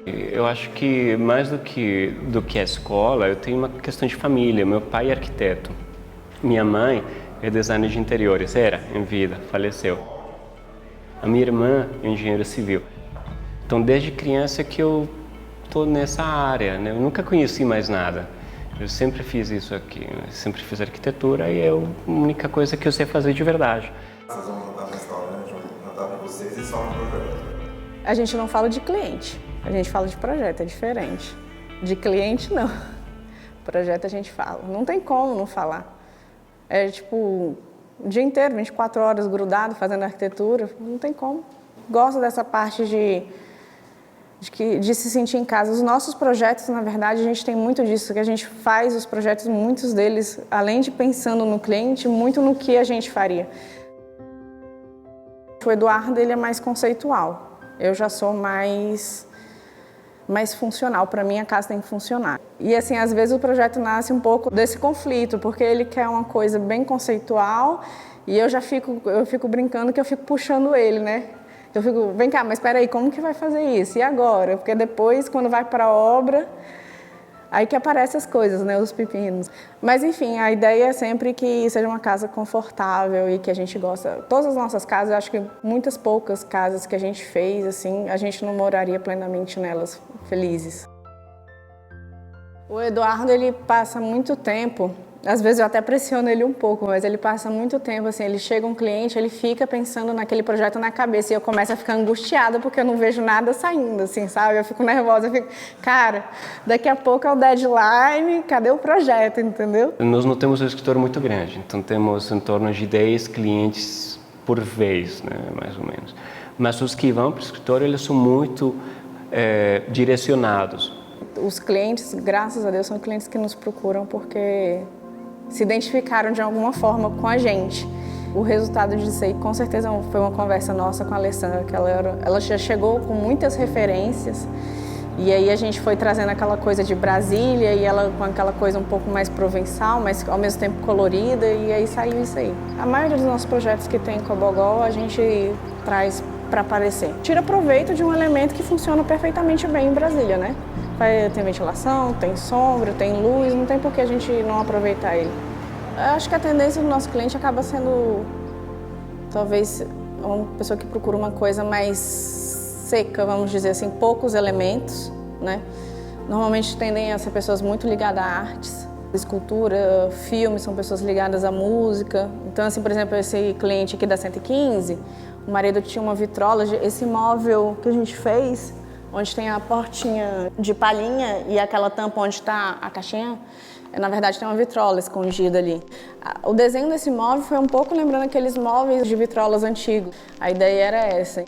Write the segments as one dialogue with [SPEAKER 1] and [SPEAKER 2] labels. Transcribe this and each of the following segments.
[SPEAKER 1] Eu acho que mais do que a escola, eu tenho uma questão de família. Meu pai é arquiteto, minha mãe é designer de interiores, era em vida, faleceu. A minha irmã é engenheira civil. Então, desde criança que eu estou nessa área, né? Eu nunca conheci mais nada. Eu sempre fiz isso aqui, né? Sempre fiz arquitetura e é a única coisa que eu sei fazer de verdade.
[SPEAKER 2] Vocês vão montar um restaurante, vão montar para vocês e só um projeto.
[SPEAKER 3] A gente não fala de cliente, a gente fala de projeto, é diferente. De cliente, não. Projeto a gente fala. Não tem como não falar. É tipo, o dia inteiro, 24 horas grudado, fazendo arquitetura, não tem como. Gosto dessa parte de se sentir em casa. Os nossos projetos, na verdade, a gente tem muito disso, que a gente faz os projetos, muitos deles, além de pensando no cliente, muito no que a gente faria. O Eduardo, ele é mais conceitual. Eu já sou mais funcional. Para mim, a casa tem que funcionar. E, assim, às vezes o projeto nasce um pouco desse conflito, porque ele quer uma coisa bem conceitual e eu fico brincando que eu fico puxando ele, né? Eu fico, vem cá, mas espera aí, como que vai fazer isso? E agora? Porque depois, quando vai para a obra, aí que aparecem as coisas, né, os pepinos. Mas, enfim, a ideia é sempre que seja uma casa confortável e que a gente gosta. Todas as nossas casas, eu acho que muitas poucas casas que a gente fez, assim, a gente não moraria plenamente nelas felizes. O Eduardo, ele passa muito tempo, às vezes eu até pressiono ele um pouco, mas ele passa muito tempo, assim, ele chega um cliente, ele fica pensando naquele projeto na cabeça e eu começo a ficar angustiada porque eu não vejo nada saindo, assim, sabe? Eu fico nervosa, eu fico, cara, daqui a pouco é o deadline, cadê o projeto, entendeu?
[SPEAKER 1] Nós não temos um escritório muito grande, então temos em torno de 10 clientes por vez, né, mais ou menos. Mas os que vão para o escritório, eles são muito direcionados.
[SPEAKER 3] Os clientes, graças a Deus, são clientes que nos procuram porque se identificaram de alguma forma com a gente. O resultado disso aí, com certeza, foi uma conversa nossa com a Alessandra, que ela já chegou com muitas referências e aí a gente foi trazendo aquela coisa de Brasília e ela com aquela coisa um pouco mais provençal, mas ao mesmo tempo colorida, e aí saiu isso aí. A maioria dos nossos projetos que tem Cobogó, a gente traz para aparecer. Tira proveito de um elemento que funciona perfeitamente bem em Brasília, né? Tem ventilação, tem sombra, tem luz, não tem por que a gente não aproveitar ele. Eu acho que a tendência do nosso cliente acaba sendo, talvez, uma pessoa que procura uma coisa mais seca, vamos dizer assim, poucos elementos, né? Normalmente tendem a ser pessoas muito ligadas a artes, escultura, filme, são pessoas ligadas à música. Então, assim, por exemplo, esse cliente aqui da 115, o marido tinha uma vitrola, esse móvel que a gente fez, onde tem a portinha de palhinha e aquela tampa onde está a caixinha, na verdade tem uma vitrola escondida ali. O desenho desse móvel foi um pouco lembrando aqueles móveis de vitrolas antigos. A ideia era essa.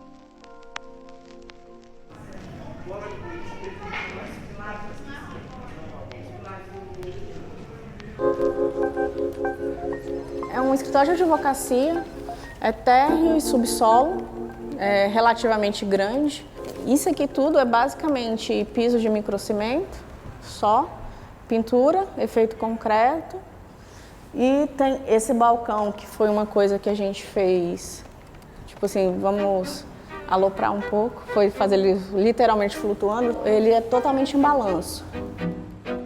[SPEAKER 3] É um escritório de advocacia, é térreo e subsolo, é relativamente grande. Isso aqui tudo é basicamente piso de microcimento, só, pintura, efeito concreto. E tem esse balcão, que foi uma coisa que a gente fez, tipo assim, vamos aloprar um pouco, foi fazer ele literalmente flutuando. Ele é totalmente em balanço.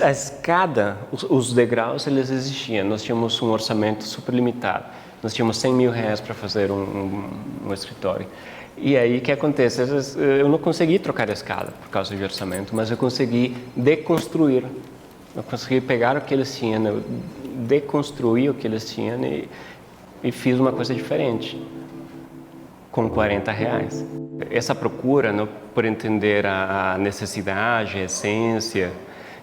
[SPEAKER 1] A escada, os degraus, eles existiam. Nós tínhamos um orçamento super limitado. Nós tínhamos 100 mil reais para fazer um escritório. E aí, o que acontece? Eu não consegui trocar a escada por causa de orçamento, mas eu consegui deconstruir. Eu consegui pegar o que eles tinham, deconstruir o que eles tinham e fiz uma coisa diferente, com 40 reais. Essa procura, né, por entender a necessidade, a essência,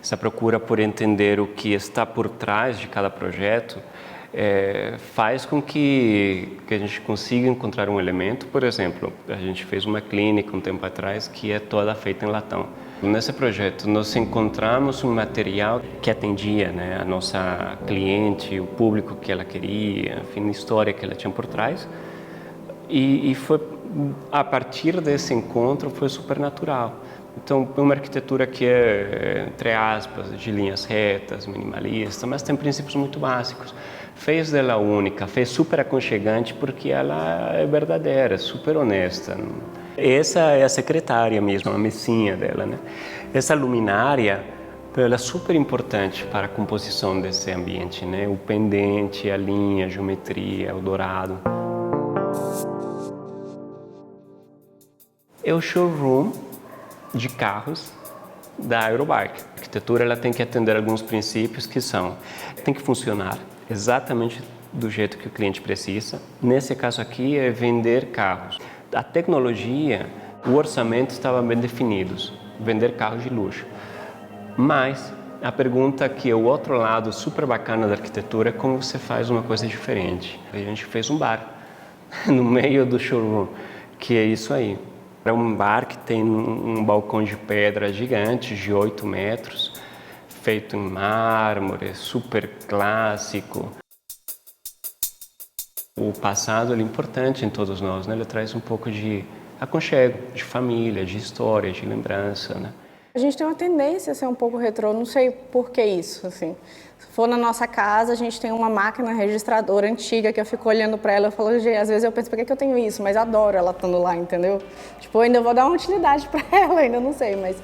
[SPEAKER 1] essa procura por entender o que está por trás de cada projeto, faz com que a gente consiga encontrar um elemento. Por exemplo, a gente fez uma clínica um tempo atrás que é toda feita em latão. Nesse projeto, nós encontramos um material que atendia, né, a nossa cliente, o público que ela queria, enfim, a história que ela tinha por trás. E foi, a partir desse encontro, foi super natural. Então, é uma arquitetura que é, entre aspas, de linhas retas, minimalista, mas tem princípios muito básicos. Fez dela única, fez super aconchegante porque ela é verdadeira, super honesta. Essa é a secretária mesmo, a messinha dela, né? Essa luminária, ela é super importante para a composição desse ambiente, né? O pendente, a linha, a geometria, o dourado. É o showroom de carros da Eurobike. A arquitetura ela tem que atender alguns princípios que tem que funcionar exatamente do jeito que o cliente precisa. Nesse caso aqui é vender carros. A tecnologia, o orçamento estava bem definidos, vender carros de luxo. Mas a pergunta que é o outro lado super bacana da arquitetura é como você faz uma coisa diferente. A gente fez um bar no meio do showroom, que é isso aí. É um bar que tem um balcão de pedra gigante, de 8 metros, feito em mármore, super clássico. O passado é importante em todos nós, né? Ele traz um pouco de aconchego, de família, de história, de lembrança, né?
[SPEAKER 3] A gente tem uma tendência a ser um pouco retrô, não sei por que isso, assim. Se for na nossa casa, a gente tem uma máquina registradora antiga que eu fico olhando para ela e falo, às vezes eu penso, por que eu tenho isso? Mas adoro ela estando lá, entendeu? Tipo, eu ainda vou dar uma utilidade para ela, ainda não sei, mas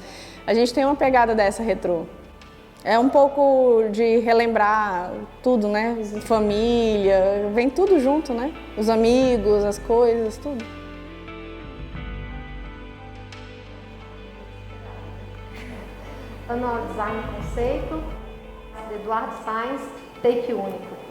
[SPEAKER 3] a gente tem uma pegada dessa retrô. É um pouco de relembrar tudo, né? Família, vem tudo junto, né? Os amigos, as coisas, tudo.
[SPEAKER 4] Manual Design Conceito, Eduardo Sainz, Take Único.